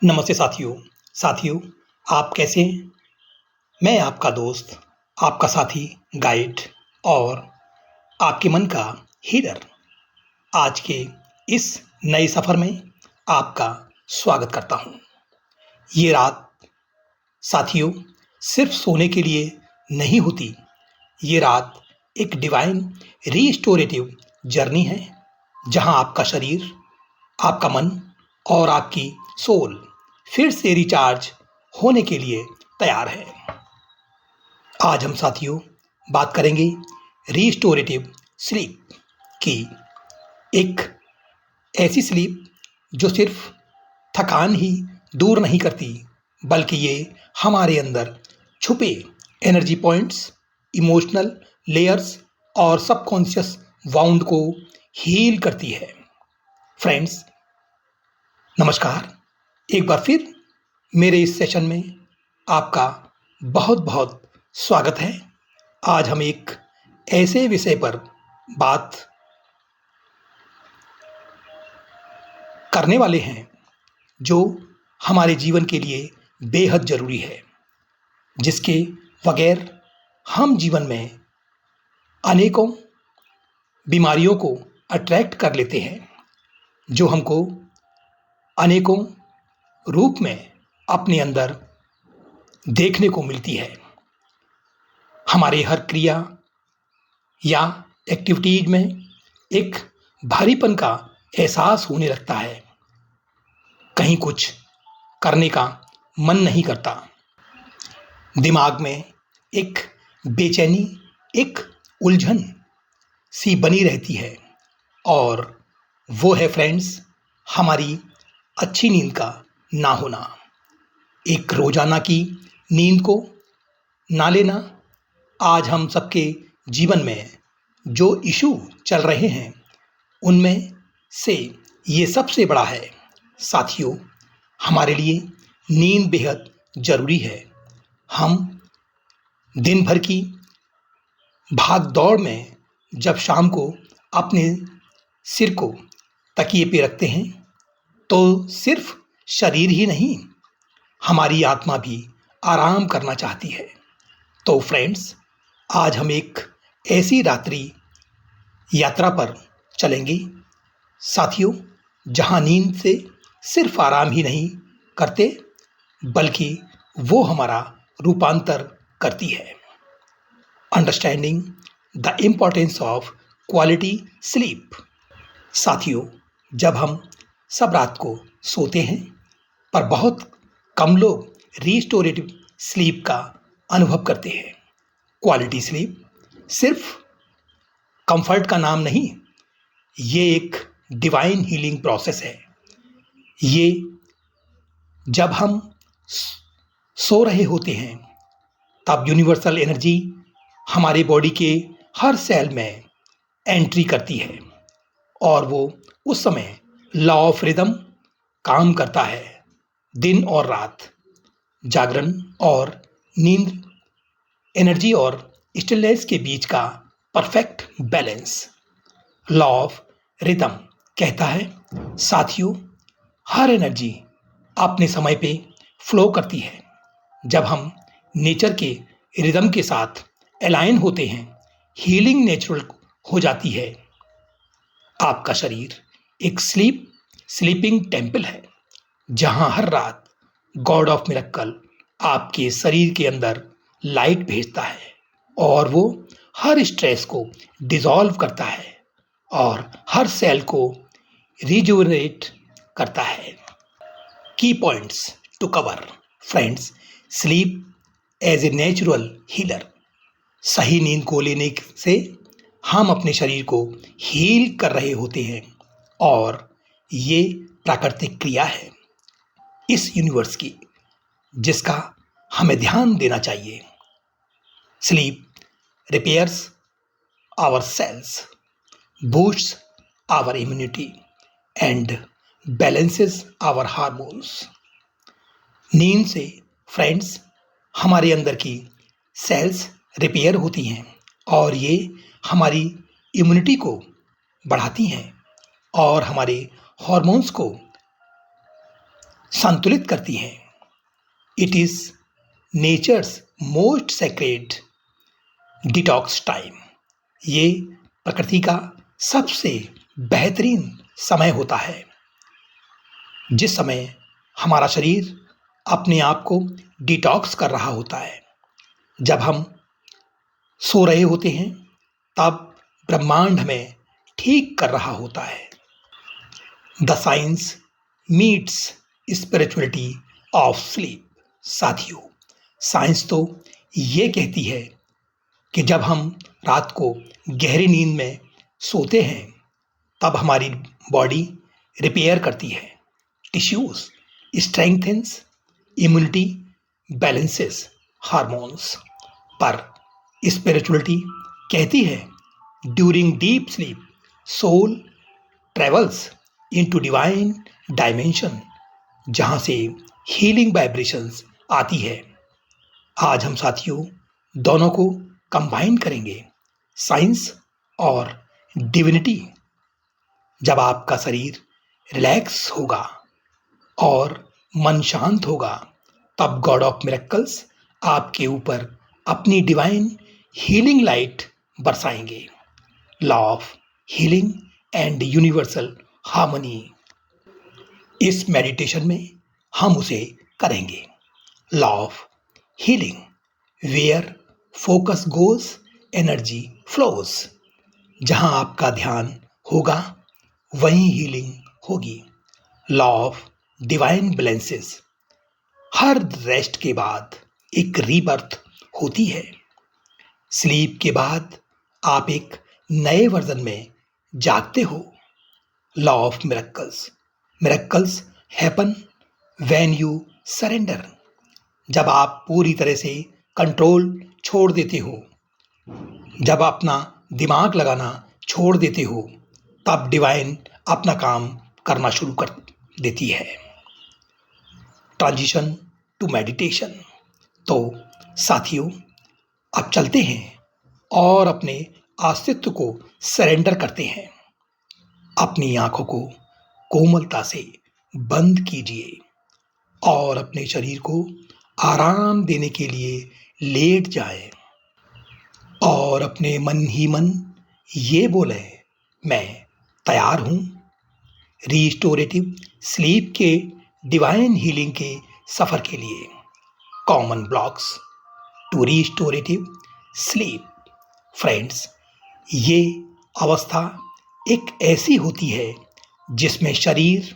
नमस्ते साथियों आप कैसे हैं? मैं आपका दोस्त, आपका साथी, गाइड और आपके मन का हीलर आज के इस नए सफ़र में आपका स्वागत करता हूँ। ये रात साथियों सिर्फ सोने के लिए नहीं होती, ये रात एक डिवाइन रीस्टोरेटिव जर्नी है, जहाँ आपका शरीर, आपका मन और आपकी सोल फिर से रिचार्ज होने के लिए तैयार है। आज हम साथियों बात करेंगे रीस्टोरेटिव स्लीप की। एक ऐसी स्लीप जो सिर्फ थकान ही दूर नहीं करती, बल्कि ये हमारे अंदर छुपे एनर्जी पॉइंट्स, इमोशनल लेयर्स और सबकॉन्शियस वाउंड को हील करती है। फ्रेंड्स, नमस्कार। एक बार फिर मेरे इस सेशन में आपका बहुत बहुत स्वागत है। आज हम एक ऐसे विषय पर बात करने वाले हैं जो हमारे जीवन के लिए बेहद ज़रूरी है, जिसके बगैर हम जीवन में अनेकों बीमारियों को अट्रैक्ट कर लेते हैं, जो हमको अनेकों रूप में अपने अंदर देखने को मिलती है। हमारे हर क्रिया या एक्टिविटीज में एक भारीपन का एहसास होने लगता है। कहीं कुछ करने का मन नहीं करता। दिमाग में एक बेचैनी, एक उलझन सी बनी रहती है, और वो है फ्रेंड्स हमारी अच्छी नींद का ना होना। एक रोजाना की नींद को ना लेना आज हम सबके जीवन में जो इशू चल रहे हैं उनमें से ये सबसे बड़ा है। साथियों, हमारे लिए नींद बेहद ज़रूरी है। हम दिन भर की भाग दौड़ में जब शाम को अपने सिर को तकिए पे रखते हैं तो सिर्फ शरीर ही नहीं, हमारी आत्मा भी आराम करना चाहती है। तो फ्रेंड्स, आज हम एक ऐसी रात्रि यात्रा पर चलेंगे साथियों, जहां नींद से सिर्फ आराम ही नहीं करते, बल्कि वो हमारा रूपांतर करती है। Understanding the importance of quality sleep. साथियों, जब हम सब रात को सोते हैं, पर बहुत कम लोग रीस्टोरेटिव स्लीप का अनुभव करते हैं। क्वालिटी स्लीप सिर्फ कंफर्ट का नाम नहीं, ये एक डिवाइन हीलिंग प्रोसेस है। ये जब हम सो रहे होते हैं तब यूनिवर्सल एनर्जी हमारे बॉडी के हर सेल में एंट्री करती है, और वो उस समय लॉ ऑफ रिदम काम करता है। दिन और रात, जागरण और नींद, एनर्जी और स्टिलनेस के बीच का perfect balance. Law of rhythm कहता है साथियों, हर एनर्जी अपने समय पे फ्लो करती है। जब हम नेचर के रिदम के साथ अलाइन होते हैं, हीलिंग नेचुरल हो जाती है। आपका शरीर एक स्लीपिंग टेम्पल है, जहां हर रात गॉड ऑफ मिरेकल आपके शरीर के अंदर लाइट भेजता है, और वो हर स्ट्रेस को डिसॉल्व करता है और हर सेल को रिजुवनेट करता है। Key points to cover. Friends, sleep as a natural healer. सही नींद को लेने से हम अपने शरीर को हील कर रहे होते हैं, और ये प्राकृतिक क्रिया है इस यूनिवर्स की, जिसका हमें ध्यान देना चाहिए। Sleep repairs our cells, boosts our immunity and balances our hormones. नींद से फ्रेंड्स हमारे अंदर की सेल्स रिपेयर होती हैं, और ये हमारी इम्यूनिटी को बढ़ाती हैं और हमारे हार्मोन्स को संतुलित करती हैं। It is nature's most sacred detox time. ये प्रकृति का सबसे बेहतरीन समय होता है जिस समय हमारा शरीर अपने आप को डिटॉक्स कर रहा होता है। जब हम सो रहे होते हैं तब ब्रह्मांड हमें ठीक कर रहा होता है। The science meets spirituality of sleep. साथियों, साइंस तो ये कहती है कि जब हम रात को गहरी नींद में सोते हैं तब हमारी बॉडी रिपेयर करती है, tissues strengthens, immunity balances hormones. पर स्पिरिचुअलिटी कहती है during deep sleep soul travels into divine dimension, जहाँ से हीलिंग वाइब्रेशंस आती है। आज हम साथियों दोनों को कंबाइन करेंगे, साइंस और डिविनिटी। जब आपका शरीर रिलैक्स होगा और मन शांत होगा तब गॉड ऑफ मिरेकल्स आपके ऊपर अपनी डिवाइन हीलिंग लाइट बरसाएंगे। Law of healing and universal harmony. इस मेडिटेशन में हम उसे करेंगे। Law of healing. Where focus goes energy flows. जहाँ आपका ध्यान होगा वहीं हीलिंग होगी। Law of divine balances. हर रेस्ट के बाद एक रीबर्थ होती है। स्लीप के बाद आप एक नए वर्जन में जागते हो। Law of miracles. Miracles happen when you surrender. जब आप पूरी तरह से कंट्रोल छोड़ देते हो, जब अपना दिमाग लगाना छोड़ देते हो, तब डिवाइन अपना काम करना शुरू कर देती है। Transition to meditation. तो साथियों, अब चलते हैं और अपने अस्तित्व को सरेंडर करते हैं। अपनी आंखों को कोमलता से बंद कीजिए और अपने शरीर को आराम देने के लिए लेट जाएं और अपने मन ही मन ये बोले, मैं तैयार हूँ रीस्टोरेटिव स्लीप के डिवाइन हीलिंग के सफ़र के लिए। Common blocks to restorative sleep. Friends, ये अवस्था एक ऐसी होती है जिसमें शरीर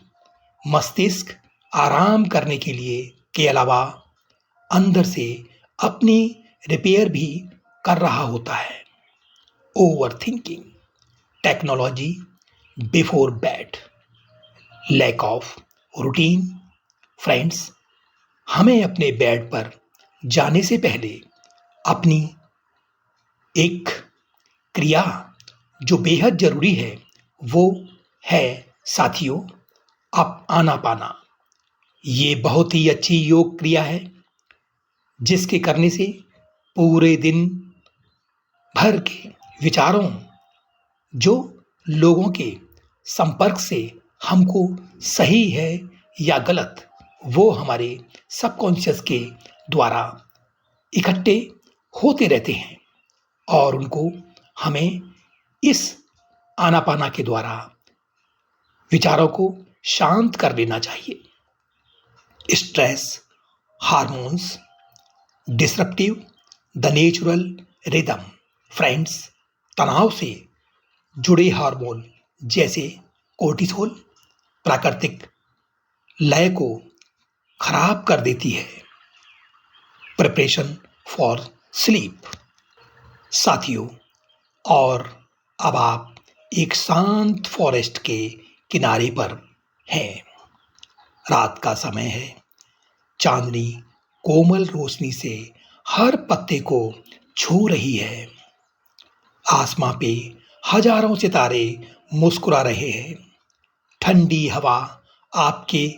मस्तिष्क आराम करने के लिए के अलावा अंदर से अपनी रिपेयर भी कर रहा होता है। Over thinking, technology before bed, lack of routine. Friends, हमें अपने बेड पर जाने से पहले अपनी एक क्रिया जो बेहद ज़रूरी है वो है साथियों आप आनापाना। ये बहुत ही अच्छी योग क्रिया है जिसके करने से पूरे दिन भर के विचारों जो लोगों के संपर्क से हमको सही है या गलत वो हमारे सबकॉन्शियस के द्वारा इकट्ठे होते रहते हैं और उनको हमें इस आनापाना के द्वारा विचारों को शांत कर लेना चाहिए। Stress hormones disruptive the natural rhythm. Friends, तनाव से जुड़े हार्मोन जैसे कोर्टिसोल प्राकृतिक लय को खराब कर देती है। Preparation for sleep. साथियों, और अब आप एक शांत फॉरेस्ट के किनारे पर हैं। रात का समय है। चांदनी कोमल रोशनी से हर पत्ते को छू रही है। आसमां पे हजारों सितारे मुस्कुरा रहे हैं। ठंडी हवा आपके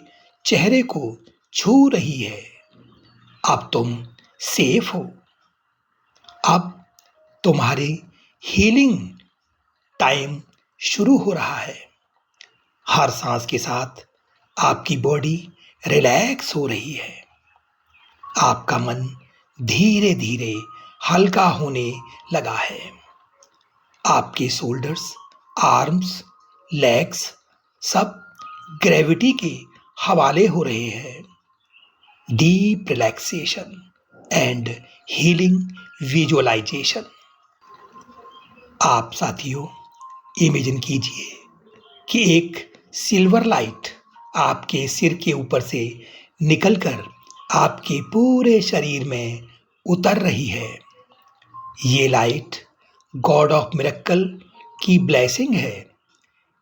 चेहरे को छू रही है। अब तुम सेफ हो। अब तुम्हारी हीलिंग टाइम शुरू हो रहा है। हर सांस के साथ आपकी बॉडी रिलैक्स हो रही है। आपका मन धीरे धीरे हल्का होने लगा है। आपके शोल्डर्स, आर्म्स, लेग्स सब ग्रेविटी के हवाले हो रहे हैं। Deep relaxation and healing visualisation. आप साथियों इमेजिन कीजिए कि एक सिल्वर लाइट आपके सिर के ऊपर से निकलकर आपके पूरे शरीर में उतर रही है। ये लाइट गॉड ऑफ मिरेकल की ब्लेसिंग है।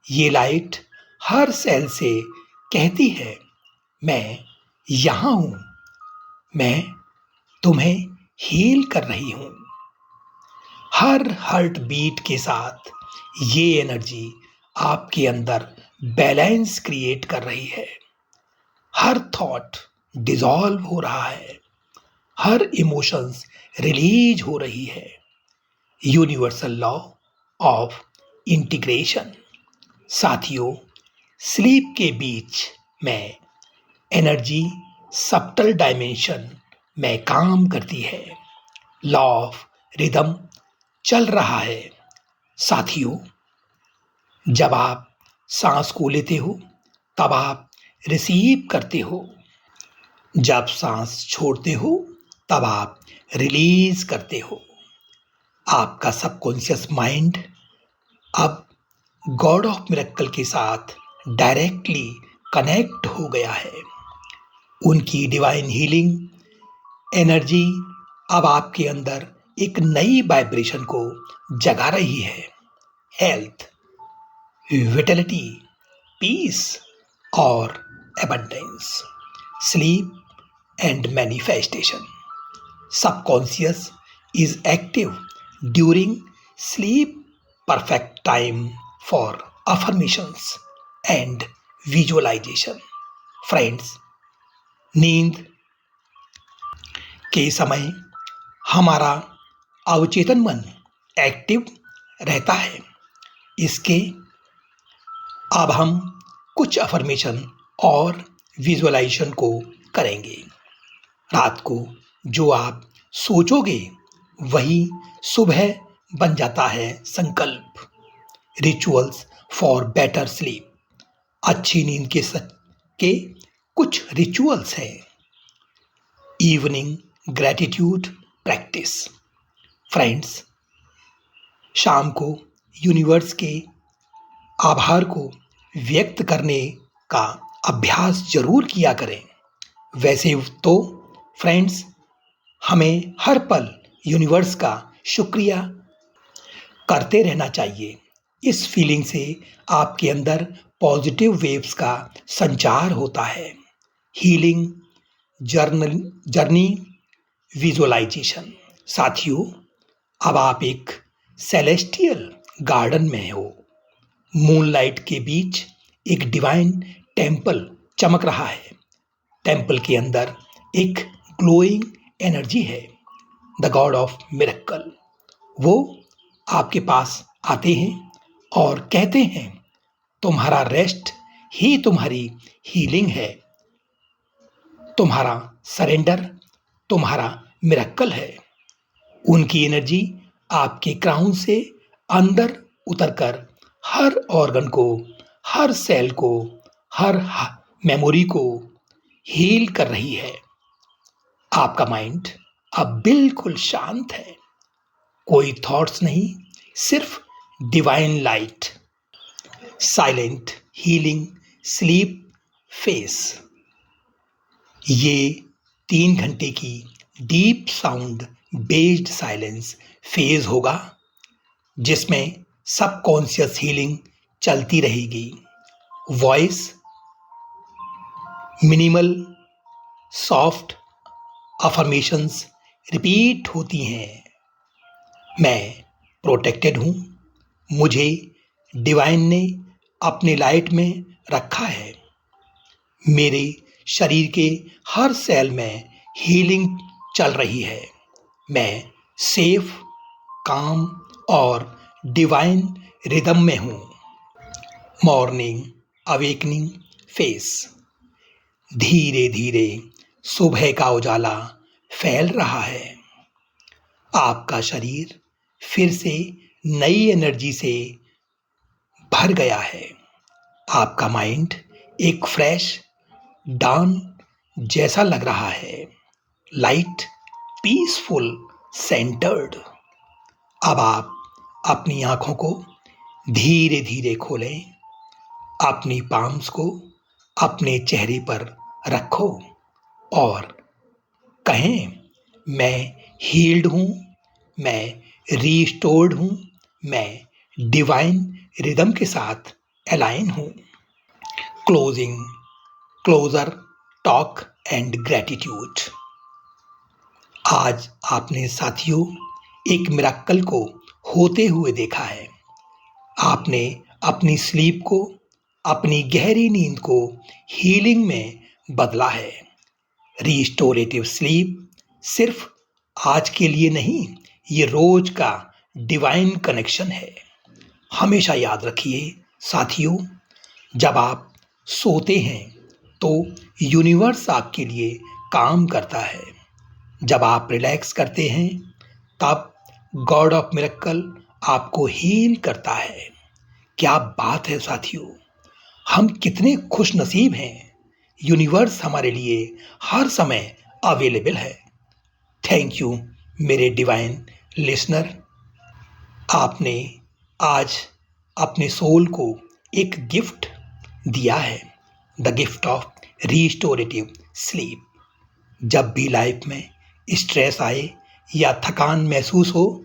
ये लाइट हर सेल से कहती है, मैं यहाँ हूँ, मैं तुम्हें हील कर रही हूँ। हर हार्ट बीट के साथ ये एनर्जी आपके अंदर बैलेंस क्रिएट कर रही है। हर थॉट डिसॉल्व हो रहा है, हर इमोशंस रिलीज हो रही है। Universal law of integration. साथियों, स्लीप के बीच में एनर्जी सब्टल डायमेंशन में काम करती है। लॉ ऑफ रिदम चल रहा है। साथियों, जब आप सांस को लेते हो तब आप रिसीव करते हो। जब सांस छोड़ते हो तब आप रिलीज करते हो। आपका सबकॉन्शियस माइंड अब गॉड ऑफ मिरेकल के साथ डायरेक्टली कनेक्ट हो गया है। उनकी डिवाइन हीलिंग एनर्जी अब आपके अंदर एक नई वाइब्रेशन को जगा रही है। हेल्थ, विटलिटी, पीस और abundance, sleep and manifestation. Subconscious is active during sleep, perfect time for affirmations and visualization. Friends, नींद के समय हमारा अवचेतन मन एक्टिव रहता है। इसके अब हम कुछ अफर्मेशन और विजुअलाइजेशन को करेंगे। रात को जो आप सोचोगे वही सुबह बन जाता है संकल्प। Rituals for better sleep. अच्छी नींद के कुछ रिचुअल्स हैं। Evening gratitude practice. फ्रेंड्स, शाम को यूनिवर्स के आभार को व्यक्त करने का अभ्यास जरूर किया करें। वैसे तो फ्रेंड्स, हमें हर पल यूनिवर्स का शुक्रिया करते रहना चाहिए। इस फीलिंग से आपके अंदर पॉजिटिव वेव्स का संचार होता है। Healing journey visualisation. साथियों, अब आप एक सेलेस्टियल गार्डन में हो। मूनलाइट के बीच एक डिवाइन टेम्पल चमक रहा है। टेम्पल के अंदर एक ग्लोइंग एनर्जी है, द गॉड ऑफ मिरेकल। वो आपके पास आते हैं और कहते हैं, तुम्हारा रेस्ट ही तुम्हारी हीलिंग है। तुम्हारा सरेंडर तुम्हारा मिरेकल है। उनकी एनर्जी आपके क्राउन से अंदर उतरकर हर ऑर्गन को, हर सेल को, हर मेमोरी को हील कर रही है। आपका माइंड अब बिल्कुल शांत है। कोई थॉट्स नहीं, सिर्फ divine light. Silent healing sleep face. ये 3 घंटे की deep sound based silence phase होगा, जिसमें सबकॉन्शियस हीलिंग चलती रहेगी। Voice minimal soft affirmations repeat होती हैं। मैं प्रोटेक्टेड हूँ, मुझे डिवाइन ने अपने लाइट में रखा है। मेरे शरीर के हर सेल में हीलिंग चल रही है। मैं सेफ, काम और डिवाइन रिदम में हूँ। Morning awakening face. धीरे धीरे सुबह का उजाला फैल रहा है। आपका शरीर फिर से नई एनर्जी से भर गया है। आपका माइंड एक फ्रेश डॉन जैसा लग रहा है, लाइट, पीसफुल, सेंटर्ड। अब आप अपनी आंखों को धीरे धीरे खोलें, अपनी पाम्स को अपने चेहरे पर रखो और कहें, मैं हील्ड हूँ, मैं रीस्टोर्ड हूँ, मैं डिवाइन रिदम के साथ अलाइन हूँ। Closing, closure, talk and gratitude. आज आपने साथियों एक मिरेकल को होते हुए देखा है। आपने अपनी स्लीप को, अपनी गहरी नींद को हीलिंग में बदला है। रीस्टोरेटिव स्लीप सिर्फ आज के लिए नहीं, ये रोज का डिवाइन कनेक्शन है। हमेशा याद रखिए साथियों, जब आप सोते हैं तो यूनिवर्स आपके लिए काम करता है। जब आप रिलैक्स करते हैं तब गॉड ऑफ मिरेकल आपको हील करता है। क्या बात है साथियों, हम कितने खुश नसीब हैं। यूनिवर्स हमारे लिए हर समय अवेलेबल है। थैंक यू मेरे डिवाइन लिसनर। आपने आज अपने सोल को एक गिफ्ट दिया है, द गिफ्ट ऑफ रीस्टोरेटिव स्लीप। जब भी लाइफ में स्ट्रेस आए या थकान महसूस हो,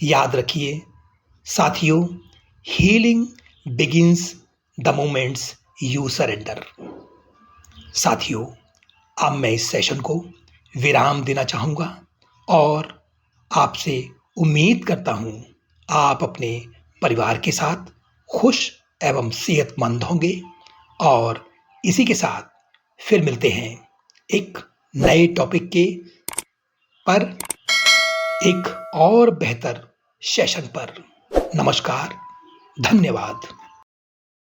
याद रखिए साथियों, healing begins the moments you surrender. साथियों, अब मैं इस सेशन को विराम देना चाहूँगा और आपसे उम्मीद करता हूँ आप अपने परिवार के साथ खुश एवं सेहतमंद होंगे। और इसी के साथ फिर मिलते हैं एक नए टॉपिक के पर, एक और बेहतर सेशन पर। नमस्कार, धन्यवाद।